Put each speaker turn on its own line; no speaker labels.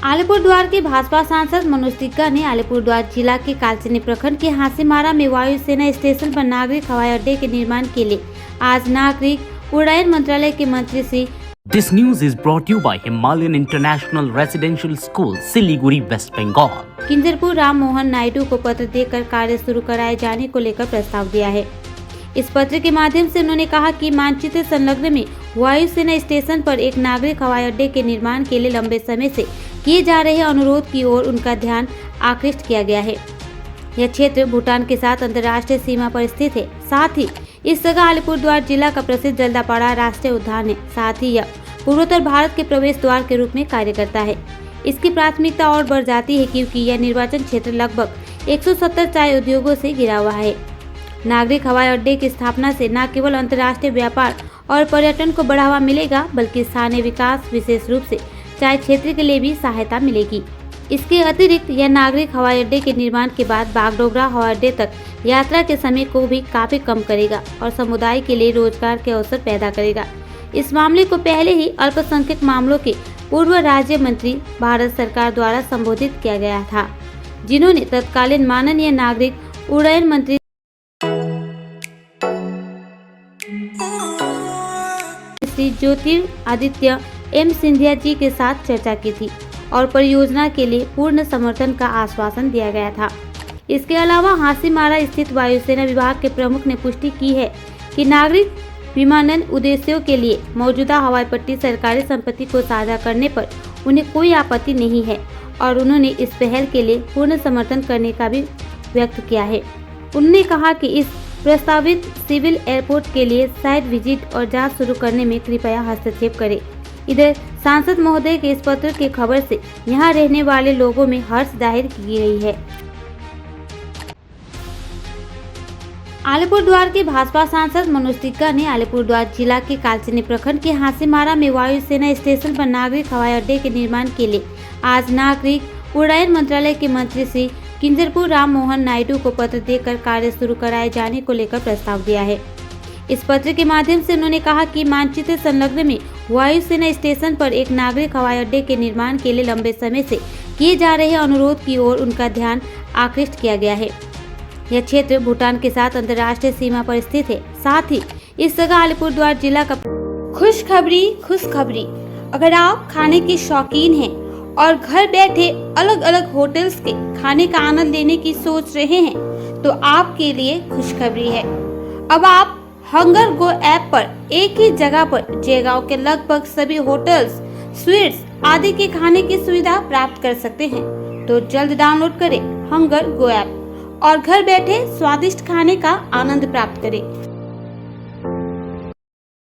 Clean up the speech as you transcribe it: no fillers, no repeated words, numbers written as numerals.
अलीपुरद्वार के भाजपा सांसद मनोज तिग्गा ने अलीपुरद्वार जिला के कालचिनी प्रखंड के हासीमारा में वायुसेना स्टेशन पर नागरिक हवाई अड्डे के निर्माण के लिए आज नागरिक उड्डयन मंत्रालय के मंत्री Shri
This news is brought to you by Himalayan International Residential School, Siliguri, West Bengal.
Kinjarapu Ram Mohan Naidu को पत्र देकर कार्य शुरू कराए जाने को लेकर प्रस्ताव दिया है। इस पत्र के माध्यम से उन्होंने कहा कि मानचित्र संलग्न में वायुसेना स्टेशन पर एक नागरिक हवाई अड्डे के निर्माण के लिए लंबे समय से किए जा रहे अनुरोध की ओर उनका ध्यान आकृष्ट किया गया है। यह क्षेत्र भूटान के साथ अंतर्राष्ट्रीय सीमा पर स्थित है। साथ ही इस जगह अलीपुरद्वार जिला का प्रसिद्ध जल्दापाड़ा राष्ट्रीय उद्यान है। साथ ही यह पूर्वोत्तर भारत के प्रवेश द्वार के रूप में कार्य करता है। इसकी प्राथमिकता और बढ़ जाती है क्योंकि यह निर्वाचन क्षेत्र लगभग 170 चाय उद्योगों से घिरा हुआ है। नागरिक हवाई अड्डे की स्थापना से न केवल अंतर्राष्ट्रीय व्यापार और पर्यटन को बढ़ावा मिलेगा बल्कि स्थानीय विकास विशेष रूप से चाय क्षेत्र के लिए भी सहायता मिलेगी। इसके अतिरिक्त यह नागरिक हवाई अड्डे के निर्माण के बाद बागडोगरा हवाई अड्डे तक यात्रा के समय को भी काफी कम करेगा और समुदाय के लिए रोजगार के अवसर पैदा करेगा। इस मामले को पहले ही अल्पसंख्यक मामलों के पूर्व राज्य मंत्री भारत सरकार द्वारा संबोधित किया गया था, जिन्होंने तत्कालीन माननीय नागरिक उड्डयन मंत्री श्री ज्योतिरादित्य एम सिंधिया जी के साथ चर्चा की थी और परियोजना के लिए पूर्ण समर्थन का आश्वासन दिया गया था। इसके अलावा हासीमारा स्थित वायुसेना विभाग के प्रमुख ने पुष्टि की है कि नागरिक विमानन उद्देश्यों के लिए मौजूदा हवाई पट्टी सरकारी संपत्ति को साझा करने पर उन्हें कोई आपत्ति नहीं है और उन्होंने इस पहल के लिए पूर्ण समर्थन करने का भी व्यक्त किया है। उन्होंने कहा कि इस प्रस्तावित सिविल एयरपोर्ट के लिए साइट विजिट और जांच शुरू करने में कृपया हस्तक्षेप करें। इधर सांसद महोदय के इस पत्र की खबर से यहां रहने वाले लोगों में हर्ष जाहिर की गई है। अलीपुरद्वार के भाजपा सांसद मनोज तिग्गा ने अलीपुरद्वार जिला के कालचिनी प्रखंड के हासीमारा में वायुसेना स्टेशन पर नागरिक हवाई अड्डे के निर्माण के लिए आज नागरिक उड्डयन मंत्रालय के मंत्री श्री किंजरपुर राम मोहन नायडू को पत्र देकर कार्य शुरू कराए जाने को लेकर प्रस्ताव दिया है। इस पत्र के माध्यम से उन्होंने कहा कि मानचित्र संलग्न में वायुसेना स्टेशन पर एक नागरिक हवाई अड्डे के निर्माण के लिए लंबे समय से किए जा रहे अनुरोध की ओर उनका ध्यान आकृष्ट किया गया है। यह क्षेत्र भूटान के साथ अंतर्राष्ट्रीय सीमा पर स्थित है। साथ ही इस जगह अलीपुरद्वार जिला का खुशखबरी अगर आप खाने के शौकीन हैं और घर बैठे अलग अलग होटल्स के खाने का आनंद लेने की सोच रहे हैं तो आपके लिए खुशखबरी है। अब आप हंगर गो ऐप पर एक ही जगह पर जयगांव के लगभग सभी होटल्स, स्वीट्स आदि के खाने की सुविधा प्राप्त कर सकते हैं। तो जल्द डाउनलोड करें हंगर गो ऐप और घर बैठे स्वादिष्ट खाने का आनंद प्राप्त करें।